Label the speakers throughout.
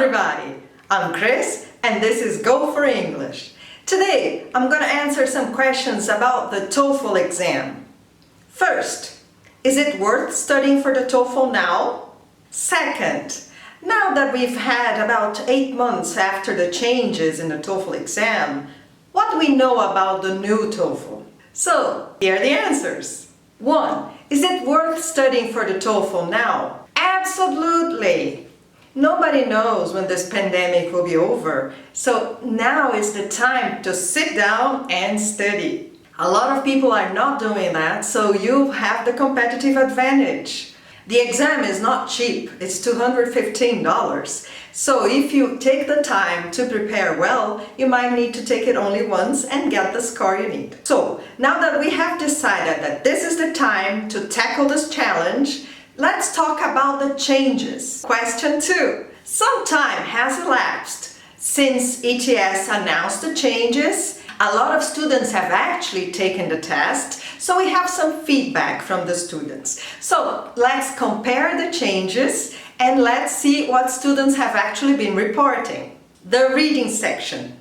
Speaker 1: everybody, I'm Chris and this is Go for English. Today I'm going to answer some questions about the Toefl exam. First, is it worth studying for the Toefl now? Second, now that we've had about 8 months after the changes in the Toefl exam, what do we know about the new Toefl? So, here are the answers. 1. Is it worth studying for the Toefl now? Absolutely! Nobody knows when this pandemic will be over, so now is the time to sit down and study. A lot of people are not doing that, so you have the competitive advantage. The exam is not cheap, it's $215. So if you take the time to prepare well, you might need to take it only once and get the score you need. So now that we have decided that this is the time to tackle this challenge, let's talk about the changes. Question 2. Some time has elapsed since ETS announced the changes. A lot of students have actually taken the test, so we have some feedback from the students. So let's compare the changes and let's see what students have actually been reporting. The reading section.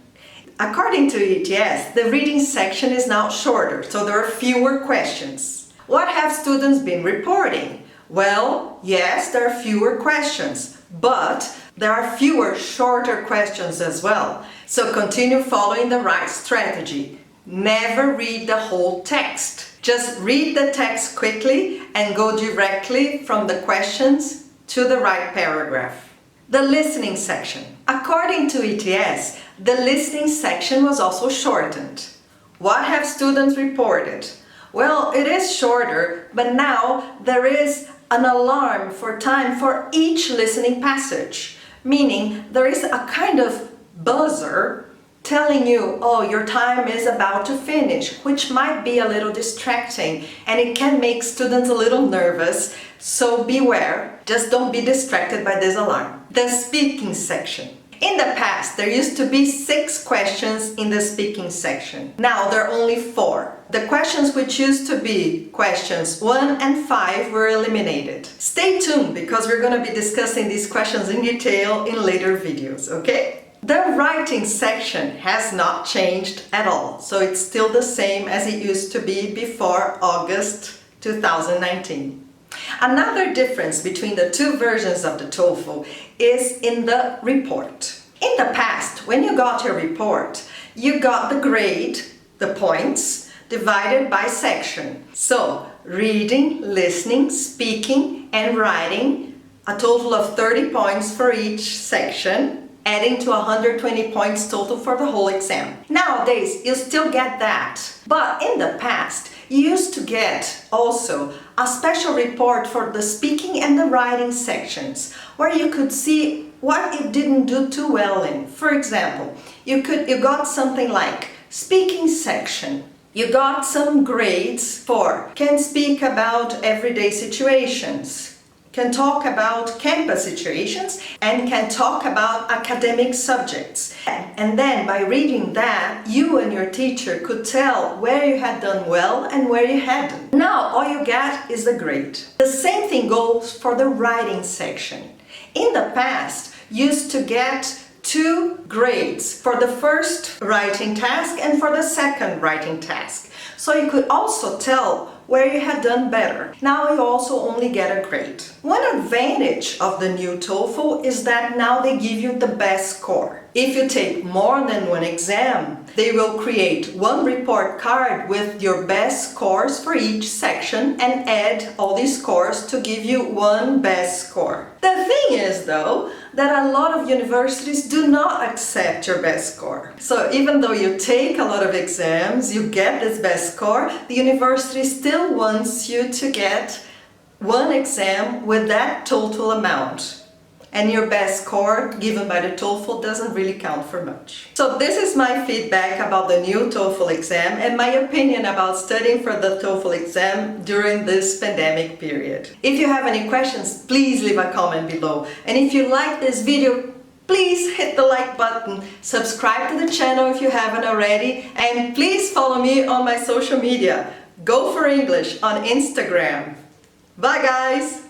Speaker 1: According to ETS, the reading section is now shorter, so there are fewer questions. What have students been reporting? Well, yes, there are fewer questions, but there are fewer shorter questions as well. So continue following the right strategy. Never read the whole text. Just read the text quickly and go directly from the questions to the right paragraph. The listening section. According to ETS, the listening section was also shortened. What have students reported? Well, it is shorter, but now there is an alarm for time for each listening passage, meaning there is a kind of buzzer telling you, oh, your time is about to finish, which might be a little distracting and it can make students a little nervous, so beware, just don't be distracted by this alarm. The speaking section. In the past, there used to be 6 questions in the speaking section. Now there are only 4. The questions which used to be questions 1 and 5 were eliminated. Stay tuned because we're going to be discussing these questions in detail in later videos, okay? The writing section has not changed at all, so it's still the same as it used to be before August 2019. Another difference between the 2 versions of the Toefl is in the report. In the past, when you got your report, you got the grade, the points, divided by section. So, reading, listening, speaking, and writing, a total of 30 points for each section, adding to 120 points total for the whole exam. Nowadays, you still get that, but in the past, you used to get also a special report for the speaking and the writing sections, where you could see what you didn't do too well in. For example, you got something like speaking section. You got some grades for can speak about everyday situations, can talk about campus situations, and can talk about academic subjects. And then by reading that, you and your teacher could tell where you had done well and where you hadn't. Now all you get is the grade. The same thing goes for the writing section. In the past, you used to get 2 grades for the first writing task and for the second writing task. So you could also tell where you had done better. Now you also only get a grade. One advantage of the new Toefl is that now they give you the best score. If you take more than 1 exam, they will create 1 report card with your best scores for each section and add all these scores to give you 1 best score. The thing is though, that a lot of universities do not accept your best score. So even though you take a lot of exams, you get this best score, the university still wants you to get 1 exam with that total amount. And your best score given by the Toefl doesn't really count for much. So this is my feedback about the new Toefl exam and my opinion about studying for the Toefl exam during this pandemic period. If you have any questions, please leave a comment below. And if you like this video, please hit the like button, subscribe to the channel if you haven't already, and please follow me on my social media. Go for English on Instagram. Bye guys!